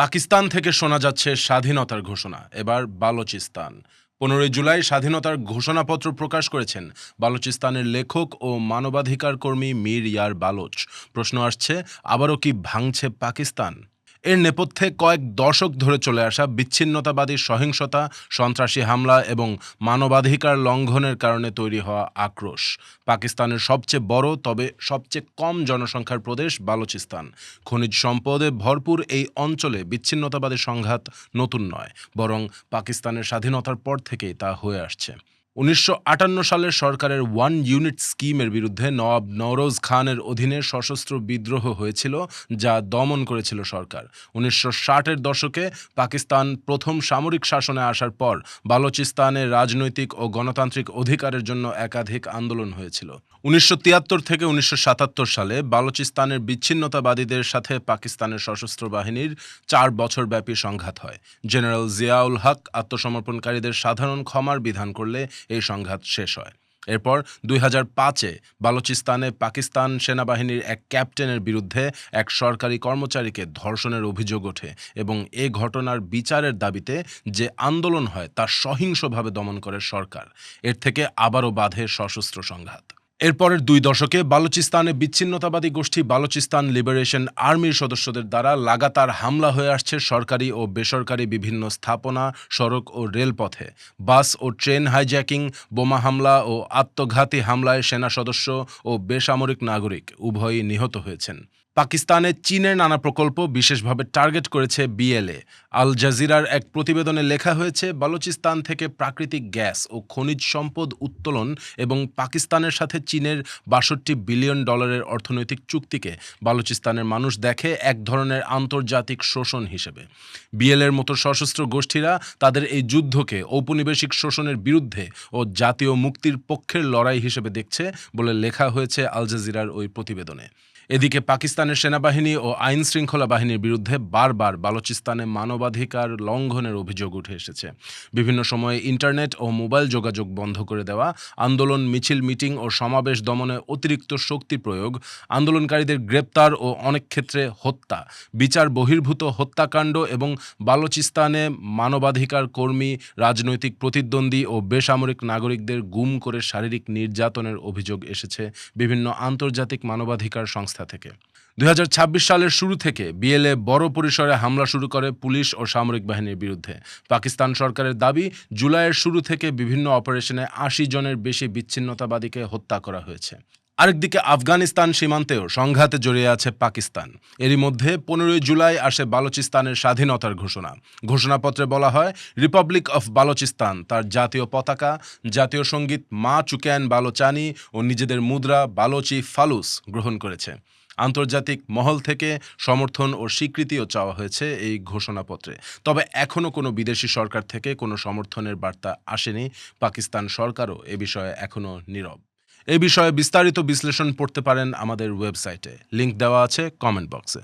পাকিস্তান থেকে শোনা যাচ্ছে স্বাধীনতার ঘোষণা, এবার বালুচিস্তান। 15 জুলাই স্বাধীনতার ঘোষণাপত্র প্রকাশ করেছেন বালুচিস্তানের লেখক ও মানবাধিকার কর্মী মীর ইয়ার বালোচ। প্রশ্ন আসছে, আবারও কি ভাঙছে পাকিস্তান? এর নেপথ্যে কয়েক দশক ধরে চলে আসা বিচ্ছিন্নতাবাদী সহিংসতা, সন্ত্রাসী হামলা এবং মানবাধিকার লঙ্ঘনের কারণে তৈরি হওয়া আক্রোশ। পাকিস্তানের সবচেয়ে বড় তবে সবচেয়ে কম জনসংখ্যার প্রদেশ বালুচিস্তান। খনিজ সম্পদে ভরপুর এই অঞ্চলে বিচ্ছিন্নতাবাদী সংঘাত নতুন নয়, বরং পাকিস্তানের স্বাধীনতার পর থেকেই তা হয়ে আসছে। 1958 সালের সরকারের ওয়ান ইউনিট স্কিমের বিরুদ্ধে নওয়াব নওরোজ খানের অধীনে সশস্ত্র বিদ্রোহ হয়েছিল, যা দমন করেছিল সরকার। 1960-এর দশকে পাকিস্তান প্রথম সামরিক শাসনে আসার পর বালুচিস্তানে রাজনৈতিক ও গণতান্ত্রিক অধিকারের জন্য একাধিক আন্দোলন হয়েছিল। 1973 থেকে 1977 সালে বালুচিস্তানের বিচ্ছিন্নতাবাদীদের সাথে পাকিস্তানের সশস্ত্র বাহিনীর 4 বছরব্যাপী সংঘাত হয়। জেনারেল জিয়াউল হক আত্মসমর্পণকারীদের সাধারণ ক্ষমার বিধান করলে এই সংঘাত শেষ হয়। এরপর 2005-এ বালুচিস্তানে পাকিস্তান সেনাবাহিনীর এক ক্যাপ্টেনের বিরুদ্ধে এক সরকারি কর্মচারীকে ধর্ষণের অভিযোগ ওঠে এবং এ ঘটনার বিচারের দাবিতে যে আন্দোলন হয় তা সহিংসভাবে দমন করে সরকার। এর থেকে আবারও বাধে সশস্ত্র সংঘাত। এরপরের 2 দশকে বালুচিস্তানে বিচ্ছিন্নতাবাদী গোষ্ঠী বালুচিস্তান লিবারেশন আর্মির সদস্যদের দ্বারা লাগাতার হামলা হয়ে আসছে সরকারি ও বেসরকারি বিভিন্ন স্থাপনা, সড়ক ও রেলপথে। বাস ও ট্রেন হাইজ্যাকিং, বোমা হামলা ও আত্মঘাতী হামলায় সেনা সদস্য ও বেসামরিক নাগরিক উভয়ই নিহত হয়েছেন। পাকিস্তানে চীনের নানা প্রকল্প বিশেষভাবে টার্গেট করেছে বিএলএ। আল জাজিরার এক প্রতিবেদনে লেখা হয়েছে, বালুচিস্তান থেকে প্রাকৃতিক গ্যাস ও খনিজ সম্পদ উত্তোলন এবং পাকিস্তানের সাথে চীনের $62 বিলিয়ন অর্থনৈতিক চুক্তিকে বালুচিস্তানের মানুষ দেখে এক ধরনের আন্তর্জাতিক শোষণ হিসেবে। বিএলএর মতো সশস্ত্র গোষ্ঠীরা তাদের এই যুদ্ধকে ঔপনিবেশিক শোষণের বিরুদ্ধে ও জাতীয় মুক্তির পক্ষের লড়াই হিসেবে দেখছে বলে লেখা হয়েছে আল জাজিরার ওই প্রতিবেদনে। এদিকে পাকিস্তানের সেনাবাহিনী ও আইন শৃঙ্খলা বাহিনীর বিরুদ্ধে বারবার বালুচিস্তানে মানবাধিকার লঙ্ঘনের অভিযোগ উঠে এসেছে। বিভিন্ন সময়ে ইন্টারনেট ও মোবাইল যোগাযোগ বন্ধ করে দেওয়া, আন্দোলন, মিছিল, মিটিং ও সমাবেশ দমনে অতিরিক্ত শক্তি প্রয়োগ, আন্দোলনকারীদের গ্রেপ্তার ও অনেক ক্ষেত্রে হত্যা, বিচার বহির্ভূত হত্যাকাণ্ড এবং বালুচিস্তানে মানবাধিকার কর্মী, রাজনৈতিক প্রতিদ্বন্দ্বী ও বেসামরিক নাগরিকদের গুম করে শারীরিক নির্যাতনের অভিযোগ এসেছে বিভিন্ন আন্তর্জাতিক মানবাধিকার সংস্থা থেকে। 2026 সালের শুরু থেকে বিএলএ বড় পরিসরে হামলা শুরু করে পুলিশ ও সামরিক বাহিনীর বিরুদ্ধে। পাকিস্তান সরকারের দাবি, জুলাইয়ের শুরু থেকে বিভিন্ন অপারেশনে 80 জনের বেশি বিচ্ছিন্নতাবাদীকে হত্যা করা হয়েছে। আরেকদিকে আফগানিস্তান সীমান্তেও সংঘাতে জড়িয়ে আছে পাকিস্তান। এরই মধ্যে 15 জুলাই আসে বালুচিস্তানের স্বাধীনতার ঘোষণা। ঘোষণাপত্রে বলা হয়, রিপাবলিক অফ বালুচিস্তান তার জাতীয় পতাকা, জাতীয় সঙ্গীত মা চুক্যান বালোচানি ও নিজেদের মুদ্রা বালোচি ফালুস গ্রহণ করেছে। আন্তর্জাতিক মহল থেকে সমর্থন ও স্বীকৃতিও চাওয়া হয়েছে এই ঘোষণাপত্রে। তবে এখনও কোনো বিদেশি সরকার থেকে কোনো সমর্থনের বার্তা আসেনি। পাকিস্তান সরকারও এ বিষয়ে এখনও নীরব। এ বিষয়ে বিস্তারিত বিশ্লেষণ পড়তে পারেন আমাদের ওয়েবসাইটে, লিংক দেওয়া আছে কমেন্ট বক্সে।